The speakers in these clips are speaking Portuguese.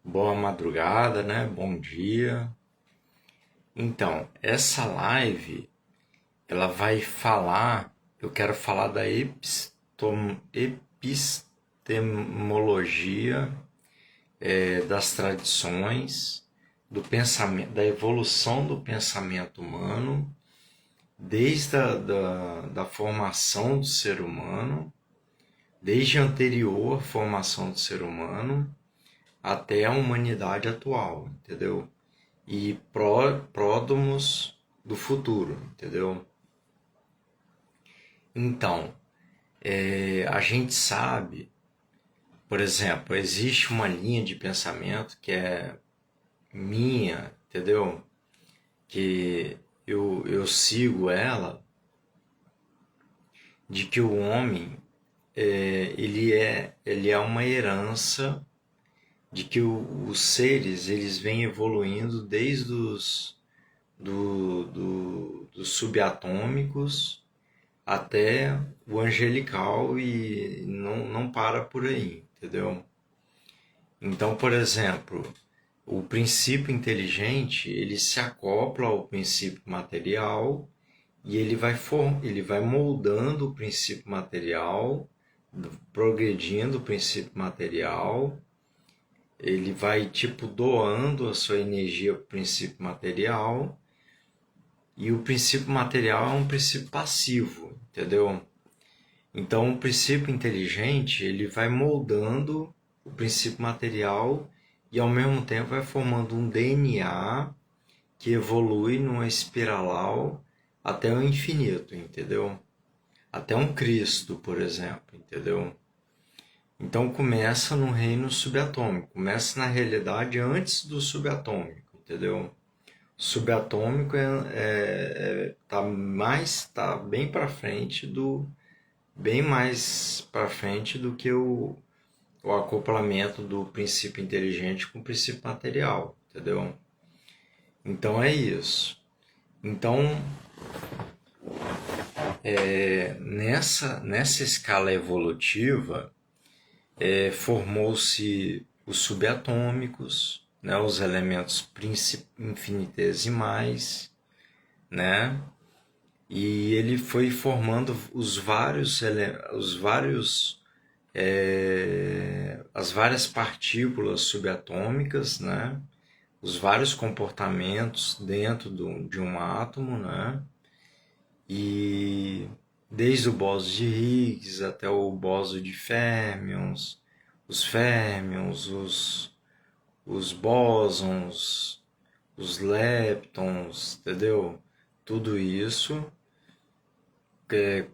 Boa madrugada, né? Bom dia. Então, essa live, ela vai falar, eu quero falar da epistemologia, das tradições, do pensamento, da evolução do pensamento humano, desde da formação do ser humano, desde a anterior formação do ser humano, até a humanidade atual, entendeu? E pródomos do futuro, entendeu? Então, a gente sabe, por exemplo, existe uma linha de pensamento que é minha, entendeu? Que eu sigo ela, de que o homem ele é uma herança de que os seres eles vêm evoluindo desde dos subatômicos até o angelical e não para por aí, entendeu? Então, por exemplo, o princípio inteligente ele se acopla ao princípio material e ele vai moldando o princípio material, progredindo o princípio material, ele vai tipo doando a sua energia para o princípio material e o princípio material é um princípio passivo, entendeu? Então o princípio inteligente ele vai moldando o princípio material e ao mesmo tempo vai formando um DNA que evolui numa espiralal até o infinito, entendeu? Até um Cristo, por exemplo, entendeu? Então começa no reino subatômico, começa na realidade antes do subatômico, entendeu? O subatômico tá bem para frente bem mais para frente do que o acoplamento do princípio inteligente com o princípio material, entendeu? Então é isso. Então nessa escala evolutiva formou-se os subatômicos, né, os elementos infinitesimais, né, e ele foi formando as várias partículas subatômicas, né, os vários comportamentos dentro de um átomo, né, e desde o bóson de Higgs até o bóson de férmions, os bósons, os leptons, entendeu? Tudo isso,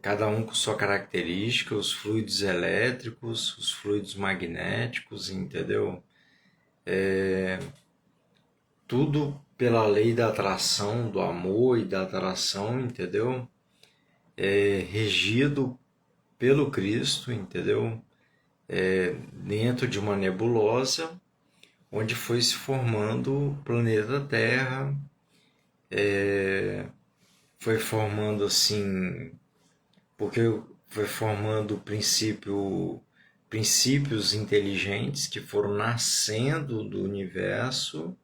cada um com sua característica, os fluidos elétricos, os fluidos magnéticos, entendeu? Tudo pela lei da atração, do amor e da atração, entendeu? Regido pelo Cristo, entendeu? Dentro de uma nebulosa, onde foi se formando o planeta Terra, foi formando assim, porque foi formando princípios inteligentes que foram nascendo do universo,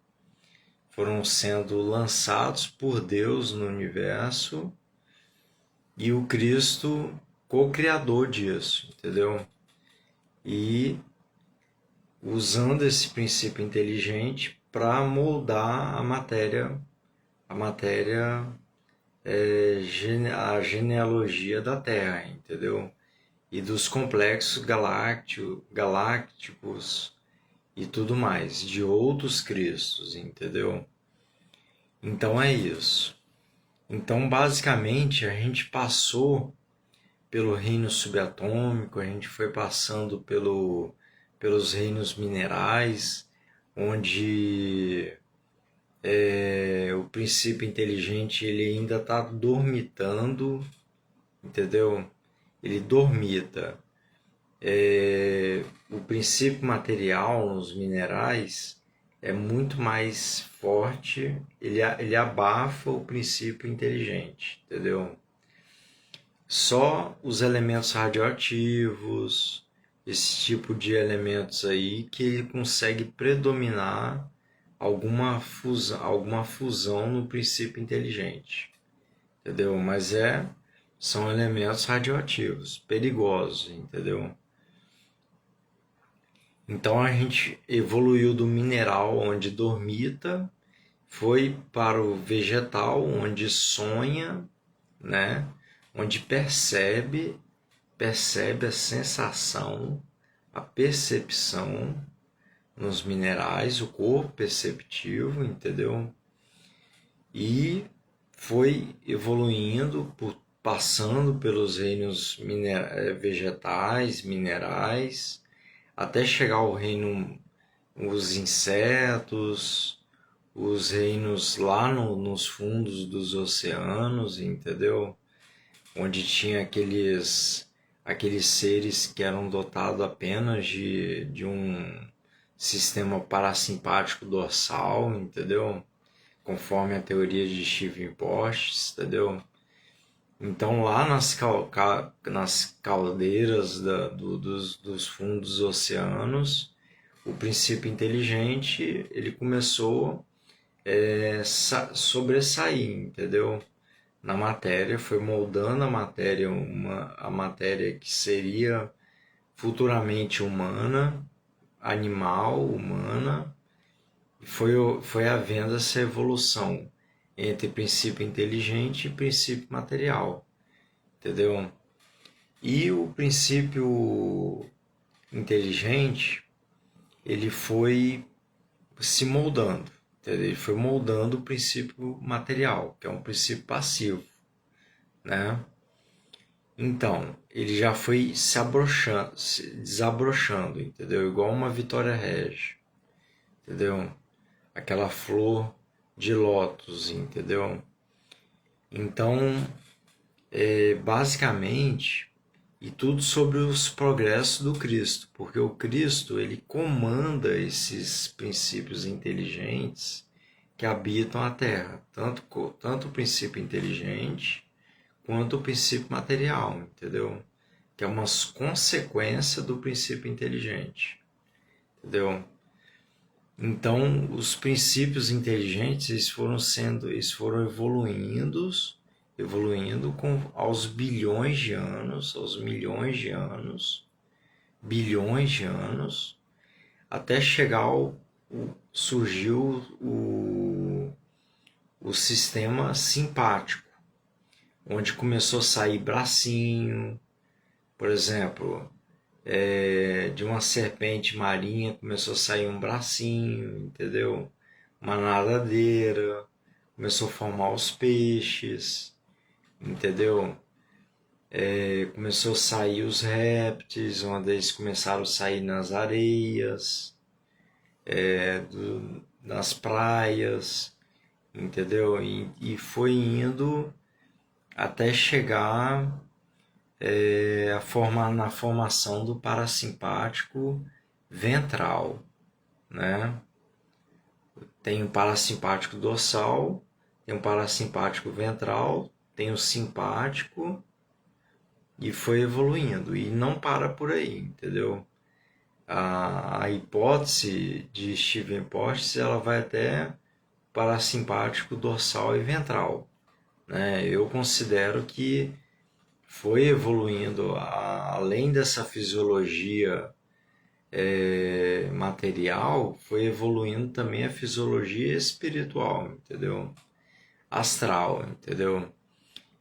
foram sendo lançados por Deus no universo e o Cristo co-criador disso, entendeu? E usando esse princípio inteligente para moldar a matéria a genealogia da Terra, entendeu? E dos complexos galácticos e tudo mais, de outros Cristos, entendeu? Então é isso. Então, basicamente, a gente passou pelo reino subatômico, a gente foi passando pelos reinos minerais, onde o princípio inteligente ele ainda está dormitando, entendeu? Ele dormita. O princípio material nos minerais é muito mais forte, ele abafa o princípio inteligente, entendeu? Só os elementos radioativos, esse tipo de elementos aí que ele consegue predominar alguma fusão no princípio inteligente, entendeu? Mas são elementos radioativos, perigosos, entendeu? Então a gente evoluiu do mineral, onde dormita, foi para o vegetal, onde sonha, né? Onde percebe a sensação, a percepção nos minerais, o corpo perceptivo, entendeu? E foi evoluindo, passando pelos reinos vegetais, minerais, até chegar ao reino, os insetos, os reinos lá nos fundos dos oceanos, entendeu? Onde tinha aqueles seres que eram dotados apenas de um sistema parasimpático dorsal, entendeu? Conforme a teoria de Stephen Porges, entendeu? Então lá nas caldeiras dos fundos dos oceanos, o princípio inteligente ele começou sobressair, entendeu? Na matéria, foi moldando a matéria, a matéria que seria futuramente humana, animal, humana, e foi havendo essa evolução entre princípio inteligente e princípio material, entendeu? E o princípio inteligente, ele foi se moldando, entendeu? Ele foi moldando o princípio material, que é um princípio passivo, né? Então, ele já foi se desabrochando, entendeu? Igual uma Vitória Regia, entendeu? Aquela flor de lótus, entendeu? Então, basicamente, e tudo sobre os progressos do Cristo, porque o Cristo ele comanda esses princípios inteligentes que habitam a Terra, tanto o princípio inteligente quanto o princípio material, entendeu? Que é uma consequência do princípio inteligente, entendeu? Então, os princípios inteligentes eles foram evoluindo aos bilhões de anos, aos milhões de anos, bilhões de anos, até chegar surgiu o sistema simpático, onde começou a sair bracinho, por exemplo, de uma serpente marinha começou a sair um bracinho, entendeu? Uma nadadeira, começou a formar os peixes, entendeu? Começou a sair os répteis, onde eles começaram a sair nas areias, nas praias, entendeu? E foi indo até chegar na formação do parasimpático ventral, né? Tem o parasimpático dorsal, tem o parasimpático ventral, tem o simpático e foi evoluindo e não para por aí, entendeu? A hipótese de Stephen Porges ela vai até parasimpático dorsal e ventral, né? Eu considero que foi evoluindo além dessa fisiologia material, foi evoluindo também a fisiologia espiritual, entendeu? Astral, entendeu?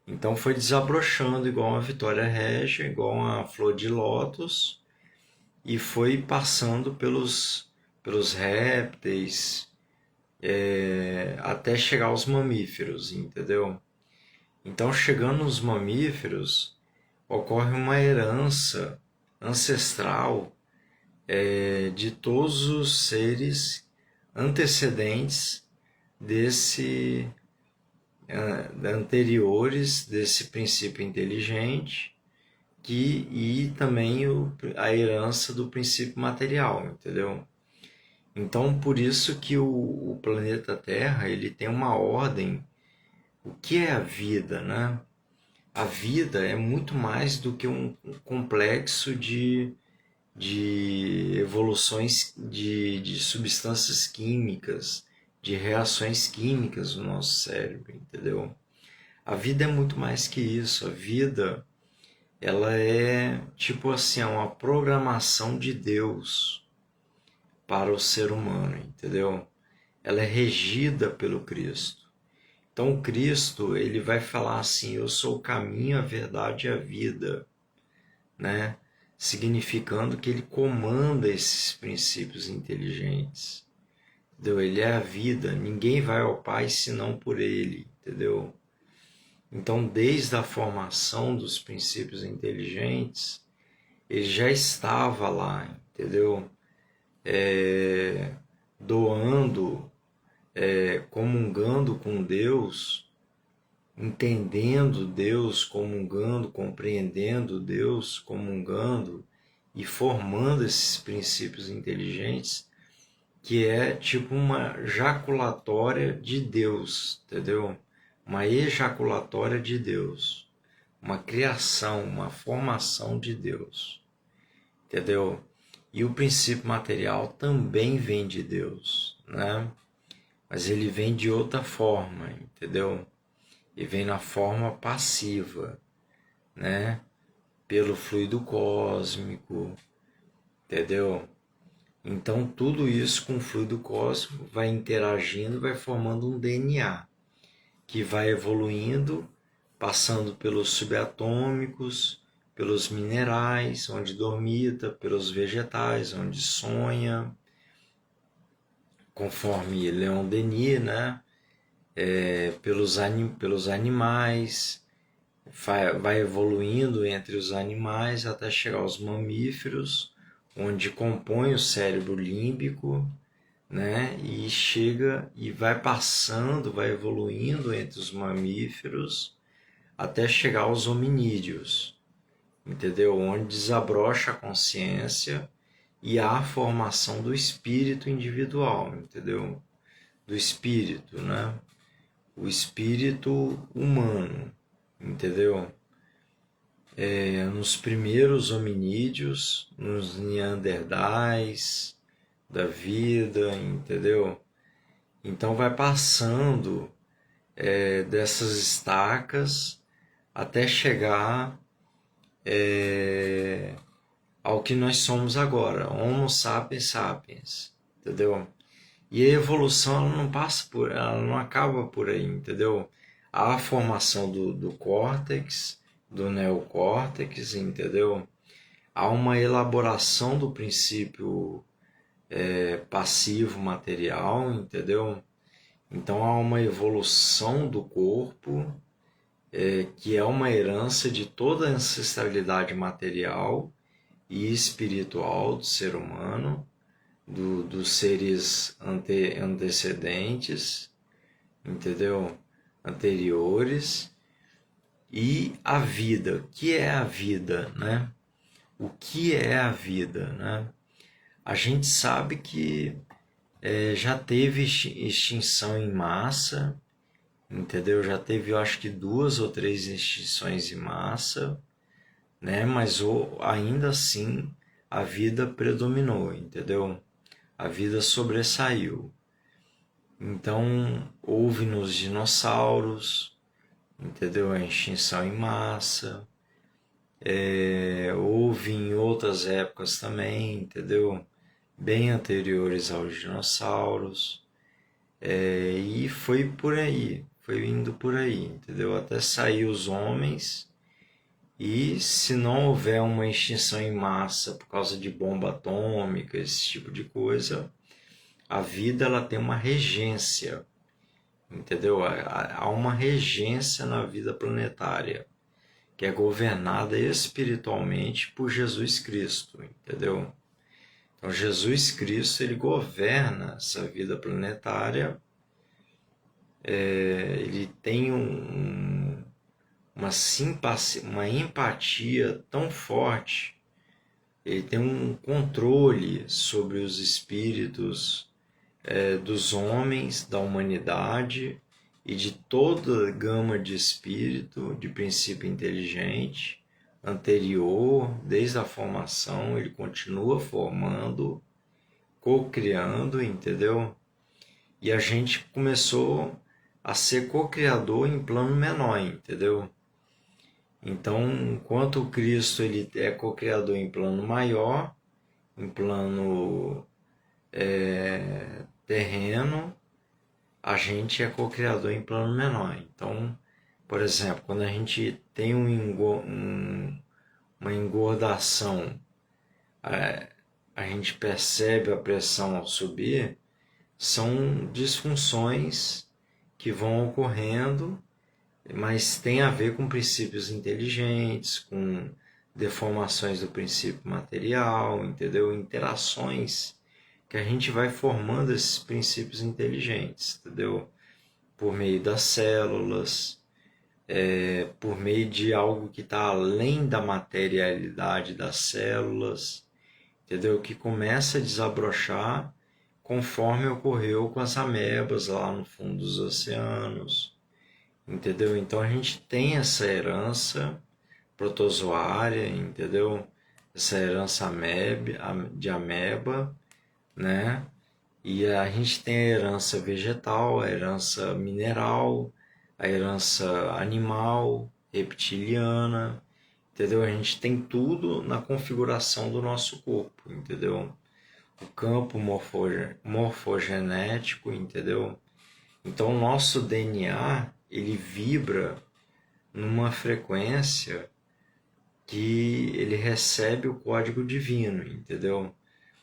Então foi desabrochando igual uma Vitória Régia, igual uma flor de lótus, e foi passando pelos répteis, até chegar aos mamíferos, entendeu? Então, chegando nos mamíferos, ocorre uma herança ancestral de todos os seres antecedentes desse anteriores desse princípio inteligente e também a herança do princípio material, entendeu? Então, por isso que o planeta Terra ele tem uma ordem. O que é a vida, né? A vida é muito mais do que um complexo de evoluções de substâncias químicas, de reações químicas no nosso cérebro, entendeu? A vida é muito mais que isso. A vida, ela é tipo assim, é uma programação de Deus para o ser humano, entendeu? Ela é regida pelo Cristo. Então, o Cristo, ele vai falar assim: eu sou o caminho, a verdade e a vida, né? Significando que ele comanda esses princípios inteligentes, entendeu? Ele é a vida, ninguém vai ao Pai senão por ele, entendeu? Então, desde a formação dos princípios inteligentes, ele já estava lá, entendeu? Doando, comungando com Deus, entendendo Deus, comungando, compreendendo Deus, comungando e formando esses princípios inteligentes, que é tipo uma jaculatória de Deus, entendeu? Uma ejaculatória de Deus, uma criação, uma formação de Deus, entendeu? E o princípio material também vem de Deus, né? Mas ele vem de outra forma, entendeu? E vem na forma passiva, né? Pelo fluido cósmico, entendeu? Então tudo isso com o fluido cósmico vai interagindo, vai formando um DNA que vai evoluindo, passando pelos subatômicos, pelos minerais, onde dormita, pelos vegetais, onde sonha, conforme Leon Denis, né? Pelos animais, vai evoluindo entre os animais até chegar aos mamíferos, onde compõe o cérebro límbico, né? E chega e vai passando, vai evoluindo entre os mamíferos até chegar aos hominídeos, entendeu? Onde desabrocha a consciência e há a formação do espírito individual, entendeu? Do espírito, né? O espírito humano, entendeu? Nos primeiros hominídeos, nos neandertais da vida, entendeu? Então vai passando dessas estacas até chegar ao que nós somos agora, Homo sapiens sapiens, entendeu? E a evolução ela não passa por, ela não acaba por aí, entendeu? Há a formação do córtex, do neocórtex, entendeu? Há uma elaboração do princípio passivo material, entendeu? Então há uma evolução do corpo, que é uma herança de toda a ancestralidade material e espiritual do ser humano, dos seres antecedentes, entendeu? Anteriores. E a vida, o que é a vida, né? O que é a vida, né? A gente sabe que já teve extinção em massa, entendeu? Já teve, eu acho que 2 ou 3 extinções em massa, né? Mas ainda assim a vida predominou, entendeu? A vida sobressaiu. Então houve nos dinossauros, entendeu? A extinção em massa. Houve em outras épocas também, entendeu? Bem anteriores aos dinossauros. E foi por aí, foi indo por aí, entendeu? Até sair os homens. E se não houver uma extinção em massa por causa de bomba atômica, esse tipo de coisa, a vida ela tem uma regência, entendeu? Há uma regência na vida planetária, que é governada espiritualmente por Jesus Cristo, entendeu? Então Jesus Cristo ele governa essa vida planetária, ele tem uma simpatia, uma empatia tão forte, ele tem um controle sobre os espíritos dos homens, da humanidade e de toda a gama de espírito, de princípio inteligente, anterior, desde a formação, ele continua formando, co-criando, entendeu? E a gente começou a ser co-criador em plano menor, entendeu? Então, enquanto o Cristo ele é co-criador em plano maior, em plano terreno, a gente é co-criador em plano menor. Então, por exemplo, quando a gente tem uma engordação, a gente percebe a pressão ao subir, são disfunções que vão ocorrendo, mas tem a ver com princípios inteligentes, com deformações do princípio material, entendeu? Interações que a gente vai formando esses princípios inteligentes, entendeu? Por meio das células, por meio de algo que está além da materialidade das células, entendeu? Que começa a desabrochar conforme ocorreu com as amebas lá no fundo dos oceanos, entendeu? Então a gente tem essa herança protozoária, entendeu? Essa herança de ameba, né? E a gente tem a herança vegetal, a herança mineral, a herança animal, reptiliana, entendeu? A gente tem tudo na configuração do nosso corpo, entendeu? O campo morfogenético, entendeu? Então o nosso DNA, ele vibra numa frequência que ele recebe o código divino, entendeu?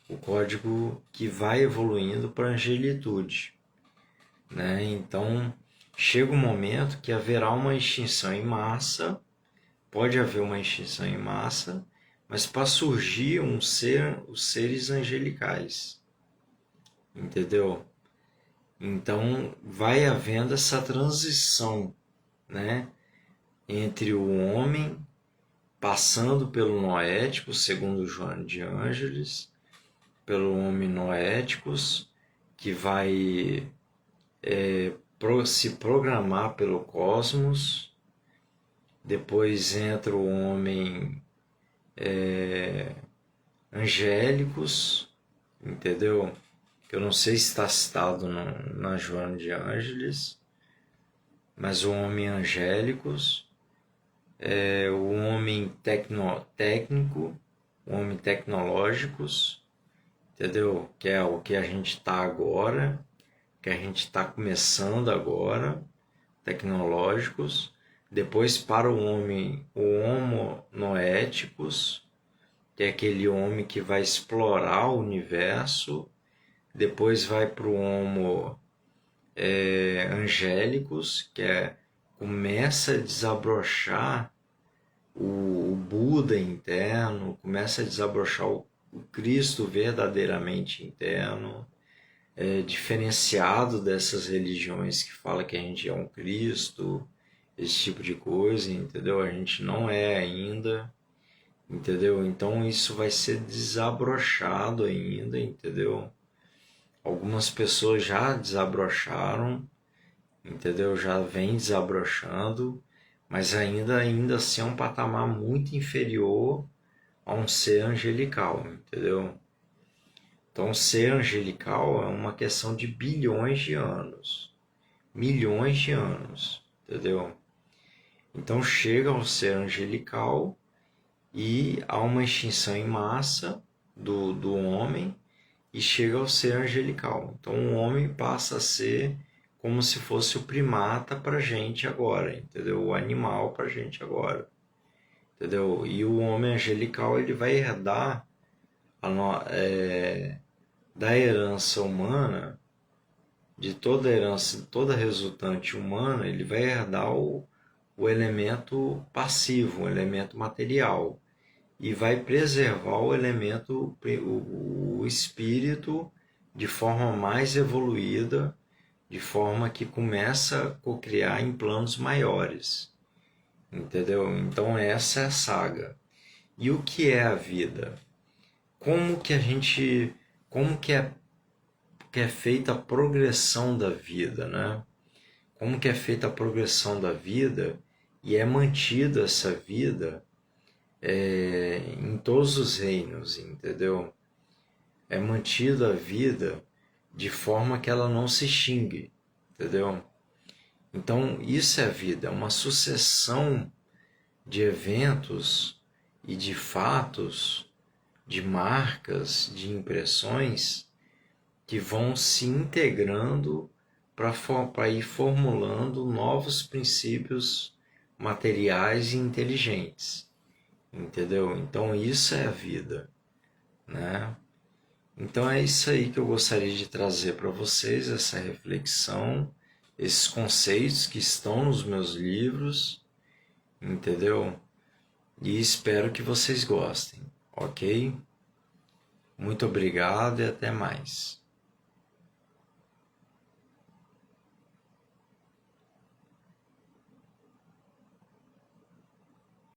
O código que vai evoluindo para a angelitude, né? Então, chega um momento que haverá uma extinção em massa, pode haver uma extinção em massa, mas para surgir os seres angelicais, entendeu? Então, vai havendo essa transição, né? Entre o homem passando pelo noético, segundo Joana de Ângeles, pelo homem noéticos, que vai se programar pelo cosmos. Depois entra o homem angélicos, entendeu? Que eu não sei se está citado na Joana de Ângeles, mas o homem angélicos, o homem técnico, o homem tecnológicos, entendeu? Que é o que a gente está agora, que a gente está começando agora, tecnológicos. Depois para o homem, o homo noéticos, que é aquele homem que vai explorar o universo. Depois vai para o homo angélicos, que começa a desabrochar o Buda interno, começa a desabrochar o Cristo verdadeiramente interno, diferenciado dessas religiões que falam que a gente é um Cristo, esse tipo de coisa, entendeu? A gente não é ainda, entendeu? Então isso vai ser desabrochado ainda, entendeu? Algumas pessoas já desabrocharam, entendeu? Já vem desabrochando, mas ainda assim é um patamar muito inferior a um ser angelical, entendeu? Então, ser angelical é uma questão de bilhões de anos, milhões de anos, entendeu? Então, chega ao ser angelical e há uma extinção em massa do homem e chega ao ser angelical. Então, o homem passa a ser como se fosse o primata para a gente agora, entendeu? O animal para a gente agora, entendeu? E o homem angelical ele vai herdar da herança humana, de toda a herança, toda resultante humana, ele vai herdar o elemento passivo, o elemento material, e vai preservar o elemento, o espírito, de forma mais evoluída, de forma que começa a cocriar em planos maiores, entendeu? Então essa é a saga. E o que é a vida? Como que é feita a progressão da vida, né? Como que é feita a progressão da vida e é mantida essa vida em todos os reinos, entendeu? É mantida a vida de forma que ela não se extingue, entendeu? Então, isso é a vida, é uma sucessão de eventos e de fatos, de marcas, de impressões que vão se integrando para ir formulando novos princípios materiais e inteligentes, entendeu? Então, isso é a vida, né? Então é isso aí que eu gostaria de trazer para vocês, essa reflexão, esses conceitos que estão nos meus livros, entendeu? E espero que vocês gostem, ok? Muito obrigado e até mais.